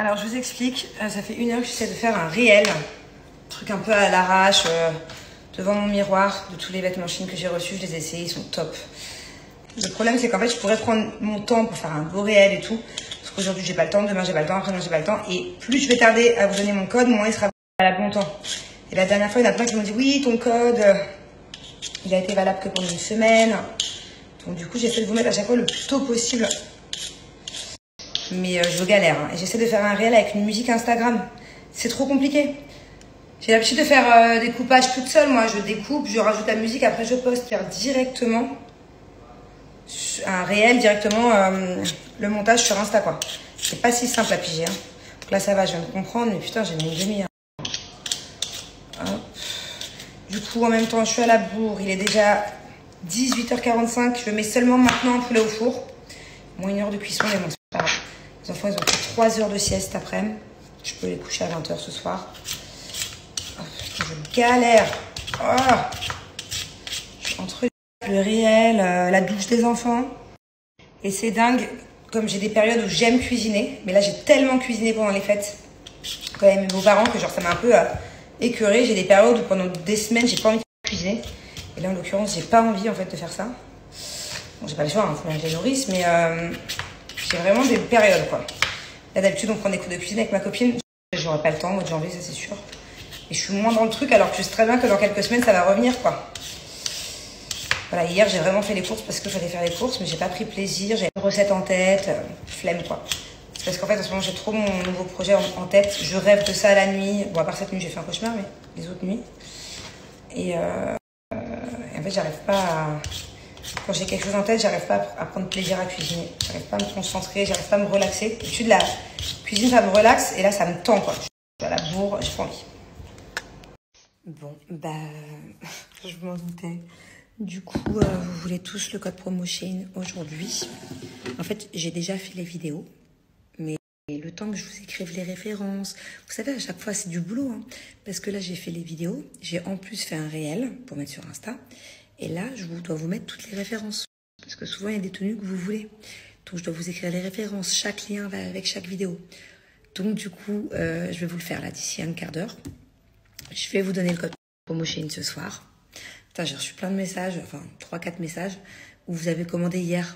Alors je vous explique, ça fait 1 heure que j'essaie de faire un réel, un truc un peu à l'arrache, devant mon miroir, de tous les vêtements Chine que j'ai reçus, je les ai essayés, ils sont top. Le problème c'est qu'en fait je pourrais prendre mon temps pour faire un beau réel et tout, parce qu'aujourd'hui j'ai pas le temps, demain j'ai pas le temps, après-demain j'ai pas le temps, et plus je vais tarder à vous donner mon code, moins il sera valable longtemps. Et la dernière fois il y en a plein qui m'ont dit oui ton code, il a été valable que pendant 1 semaine, donc du coup j'essaie de vous mettre à chaque fois le plus tôt possible. Mais je galère hein. Et j'essaie de faire un réel avec une musique Instagram. C'est trop compliqué. J'ai l'habitude de faire des coupages toute seule. Moi, je découpe, je rajoute la musique, après je poste. Faire directement un réel, directement le montage sur Insta, quoi. C'est pas si simple à piger. Hein. Donc là, ça va, je viens de comprendre. Mais putain, j'ai mis une demi-heure. Du coup, en même temps, je suis à la bourre. Il est déjà 18h45. Je mets seulement maintenant un poulet au four. Moins 1 heure de cuisson, mais bon, c'est pas grave. Les enfants, ils ont fait 3 heures de sieste après-midi. Je peux les coucher à 20h ce soir. Oh, putain, je galère. Oh. Je suis entre le réel, la douche des enfants. Et c'est dingue, comme j'ai des périodes où j'aime cuisiner. Mais là, j'ai tellement cuisiné pendant les fêtes, quand même, mes beaux-parents, que genre, ça m'a un peu écœurée. J'ai des périodes où pendant des semaines, j'ai pas envie de cuisiner. Et là, en l'occurrence, j'ai pas envie, en fait, de faire ça. Bon, j'ai pas le choix, il faut bien que je les nourrisse, mais j'ai vraiment des périodes, quoi. Là, d'habitude, on prend des cours de cuisine avec ma copine. J'aurai pas le temps, au mois de janvier, ça c'est sûr. Et je suis moins dans le truc, alors que je sais très bien que dans quelques semaines, ça va revenir, quoi. Voilà, hier, j'ai vraiment fait les courses parce qu'il fallait faire les courses, mais j'ai pas pris plaisir. J'avais une recette en tête, flemme, quoi. C'est parce qu'en fait, en ce moment, j'ai trop mon nouveau projet en tête. Je rêve de ça la nuit. Bon, à part cette nuit, j'ai fait un cauchemar, mais les autres nuits. Et en fait, j'arrive pas à... Quand j'ai quelque chose en tête, j'arrive pas à prendre plaisir à cuisiner. J'arrive pas à me concentrer, j'arrive pas à me relaxer. D'habitude, la cuisine, ça me relaxe et là, ça me tend, quoi. Je suis à la bourre, j'ai pas envie. Bon, je m'en doutais. Du coup, vous voulez tous le code promo Shein aujourd'hui. En fait, j'ai déjà fait les vidéos, mais le temps que je vous écrive les références, vous savez, à chaque fois, c'est du boulot, hein, parce que là, j'ai fait les vidéos, j'ai en plus fait un réel pour mettre sur Insta. Et là, je dois vous mettre toutes les références. Parce que souvent, il y a des tenues que vous voulez. Donc, je dois vous écrire les références. Chaque lien va avec chaque vidéo. Donc, du coup, je vais vous le faire là d'ici un quart d'heure. Je vais vous donner le code promo Shein ce soir. Putain, j'ai reçu plein de messages, enfin 3-4 messages, où vous avez commandé hier.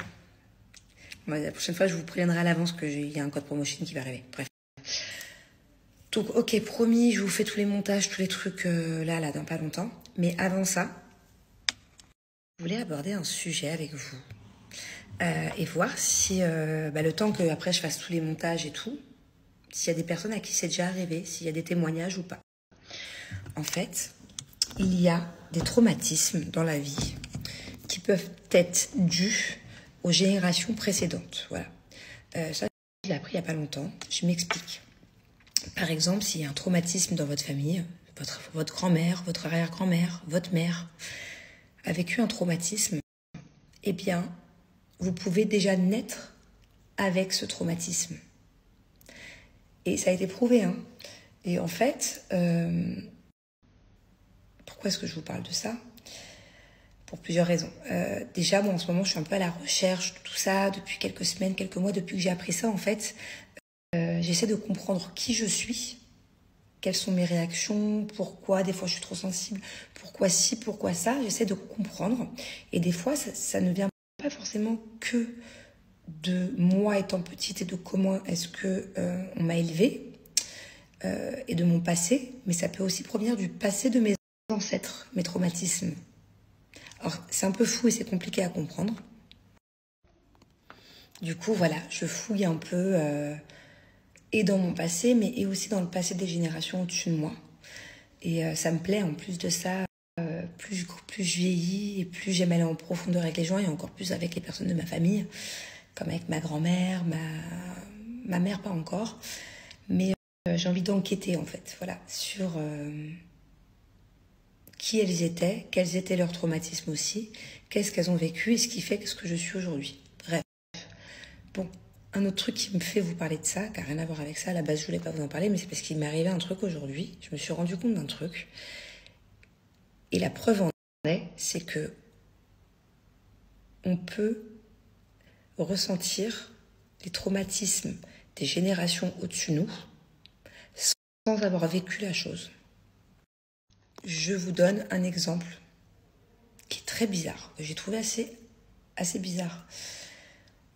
Bon, la prochaine fois, je vous préviendrai à l'avance qu'il y a un code promo Shein qui va arriver. Bref. Donc, ok, promis, je vous fais tous les montages, tous les trucs là, dans pas longtemps. Mais avant ça, je voulais aborder un sujet avec vous et voir si le temps que après je fasse tous les montages et tout, s'il y a des personnes à qui c'est déjà arrivé, s'il y a des témoignages ou pas. En fait, il y a des traumatismes dans la vie qui peuvent être dus aux générations précédentes. Voilà. Ça, je l'ai appris il n'y a pas longtemps. Je m'explique. Par exemple, s'il y a un traumatisme dans votre famille, votre grand-mère, votre arrière-grand-mère, votre mère a vécu un traumatisme, eh bien, vous pouvez déjà naître avec ce traumatisme. Et ça a été prouvé, hein. Et en fait, pourquoi est-ce que je vous parle de ça? Pour plusieurs raisons. Déjà, moi, en ce moment, je suis un peu à la recherche de tout ça, depuis quelques semaines, quelques mois, depuis que j'ai appris ça, en fait. J'essaie de comprendre qui je suis, quelles sont mes réactions, pourquoi des fois je suis trop sensible, pourquoi ci, pourquoi ça. J'essaie de comprendre. Et des fois, ça ne vient pas forcément que de moi étant petite et de comment est-ce que on m'a élevée et de mon passé, mais ça peut aussi provenir du passé de mes ancêtres, mes traumatismes. Alors, c'est un peu fou et c'est compliqué à comprendre. Du coup, voilà, je fouille un peu et dans mon passé, mais et aussi dans le passé des générations au-dessus de moi. Et ça me plaît, en plus de ça, plus je vieillis et plus j'aime aller en profondeur avec les gens et encore plus avec les personnes de ma famille, comme avec ma grand-mère, ma mère pas encore. Mais j'ai envie d'enquêter, en fait, voilà, sur qui elles étaient, quels étaient leurs traumatismes aussi, qu'est-ce qu'elles ont vécu et ce qui fait ce que je suis aujourd'hui. Bref. Bon, un autre truc qui me fait vous parler de ça, qui n'a rien à voir avec ça, à la base je voulais pas vous en parler, mais c'est parce qu'il m'est arrivé un truc aujourd'hui, je me suis rendu compte d'un truc, et la preuve en est, c'est que on peut ressentir les traumatismes des générations au-dessus de nous sans avoir vécu la chose. Je vous donne un exemple qui est très bizarre, que j'ai trouvé assez bizarre.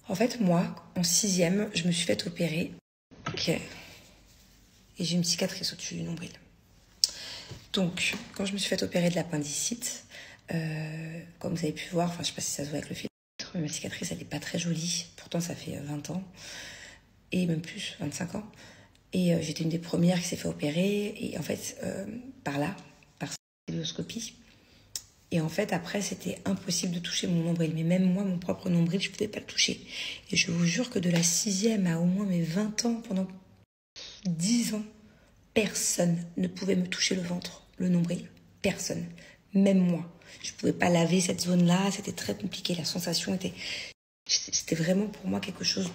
En fait, moi, en 6e, je me suis fait opérer. Ok. Et j'ai une cicatrice au-dessus du nombril. Donc, quand je me suis fait opérer de l'appendicite, comme vous avez pu voir, je ne sais pas si ça se voit avec le filtre, mais ma cicatrice, elle n'est pas très jolie. Pourtant, ça fait 20 ans, et même plus, 25 ans. Et j'étais une des premières qui s'est fait opérer, et en fait, par célioscopie. Et en fait, après, c'était impossible de toucher mon nombril. Mais même moi, mon propre nombril, je ne pouvais pas le toucher. Et je vous jure que de la 6e à au moins mes 20 ans, pendant 10 ans, personne ne pouvait me toucher le ventre, le nombril. Personne. Même moi. Je ne pouvais pas laver cette zone-là. C'était très compliqué. La sensation c'était vraiment pour moi quelque chose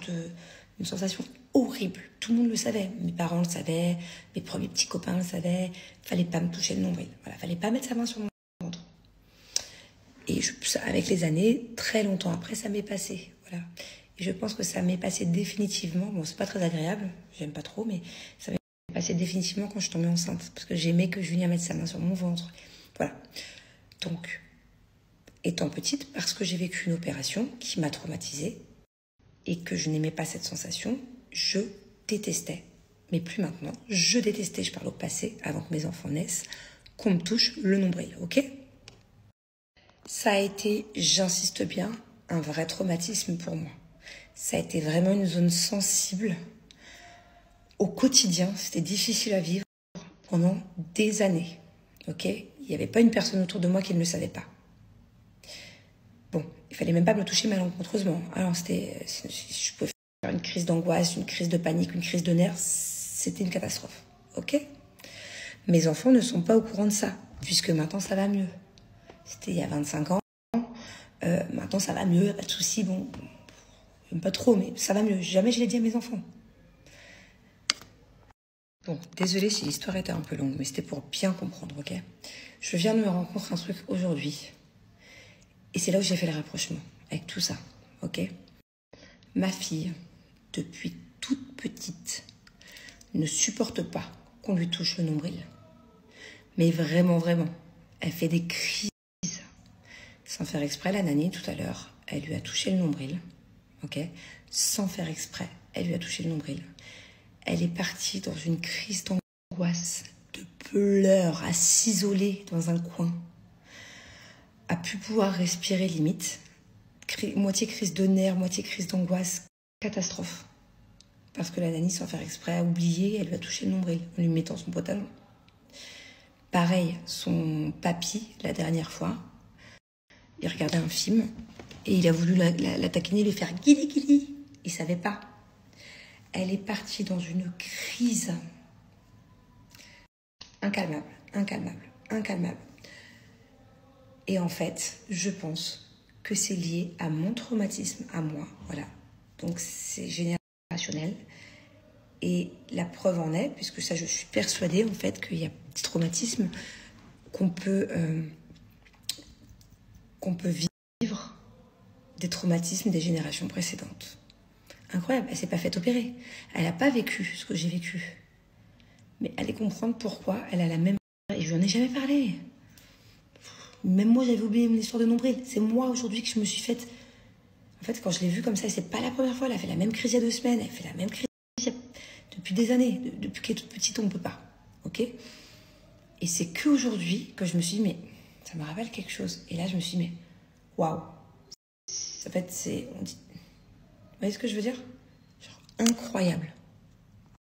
une sensation horrible. Tout le monde le savait. Mes parents le savaient. Mes premiers petits copains le savaient. Fallait pas me toucher le nombril. Voilà. Fallait pas mettre sa main sur mon ventre. Et avec les années, très longtemps après, ça m'est passé. Voilà. Et je pense que ça m'est passé définitivement. Bon, c'est pas très agréable. J'aime pas trop, mais ça m'est passé définitivement quand je tombais enceinte. Parce que j'aimais que Julien mette sa main sur mon ventre. Voilà. Donc, étant petite, parce que j'ai vécu une opération qui m'a traumatisée et que je n'aimais pas cette sensation, je détestais. Mais plus maintenant. Je détestais, je parle au passé, avant que mes enfants naissent, qu'on me touche le nombril, ok ? Ça a été, j'insiste bien, un vrai traumatisme pour moi. Ça a été vraiment une zone sensible. Au quotidien, c'était difficile à vivre pendant des années. Ok ? Il n'y avait pas une personne autour de moi qui ne le savait pas. Bon, il fallait même pas me toucher malencontreusement. Alors je pouvais faire une crise d'angoisse, une crise de panique, une crise de nerfs. C'était une catastrophe. Ok ? Mes enfants ne sont pas au courant de ça, puisque maintenant ça va mieux. C'était il y a 25 ans. Maintenant, ça va mieux, pas de soucis. Bon, j'aime pas trop, mais ça va mieux. Jamais je l'ai dit à mes enfants. Bon, désolée si l'histoire était un peu longue, mais c'était pour bien comprendre, ok ? Je viens de me rendre compte d'un truc aujourd'hui. Et c'est là où j'ai fait le rapprochement avec tout ça, ok ? Ma fille, depuis toute petite, ne supporte pas qu'on lui touche le nombril. Mais vraiment, vraiment. Elle fait des crises. Sans faire exprès, la nanny, tout à l'heure, elle lui a touché le nombril. Ok ? Sans faire exprès, elle lui a touché le nombril. Elle est partie dans une crise d'angoisse, de pleurs, à s'isoler dans un coin. À plus pouvoir respirer limite. Moitié crise de nerfs, moitié crise d'angoisse. Catastrophe. Parce que la nanny, sans faire exprès, a oublié, elle lui a touché le nombril en lui mettant son pantalon. Pareil, son papy, la dernière fois, il regardait un film et il a voulu la taquiner, lui faire guili guili. Il savait pas. Elle est partie dans une crise incalmable. Et en fait, je pense que c'est lié à mon traumatisme, à moi. Voilà. Donc c'est générationnel. Et la preuve en est, puisque ça, je suis persuadée en fait qu'il y a des traumatismes qu'on peut vivre, des traumatismes des générations précédentes. Incroyable, elle s'est pas faite opérer. Elle n'a pas vécu ce que j'ai vécu. Mais allez comprendre pourquoi elle a la même... Et je lui en ai jamais parlé. Même moi, j'avais oublié mon histoire de nombril. C'est moi, aujourd'hui, que je me suis faite... En fait, quand je l'ai vue comme ça, c'est pas la première fois. Elle a fait la même crise il y a 2 semaines. Elle fait la même crise depuis des années. Depuis qu'elle est toute petite, on ne peut pas. Ok ? Et c'est qu'aujourd'hui que je me suis dit, mais ça me rappelle quelque chose. Et là, je me suis dit, mais waouh. En fait, on dit... Vous voyez ce que je veux dire ? Genre, incroyable.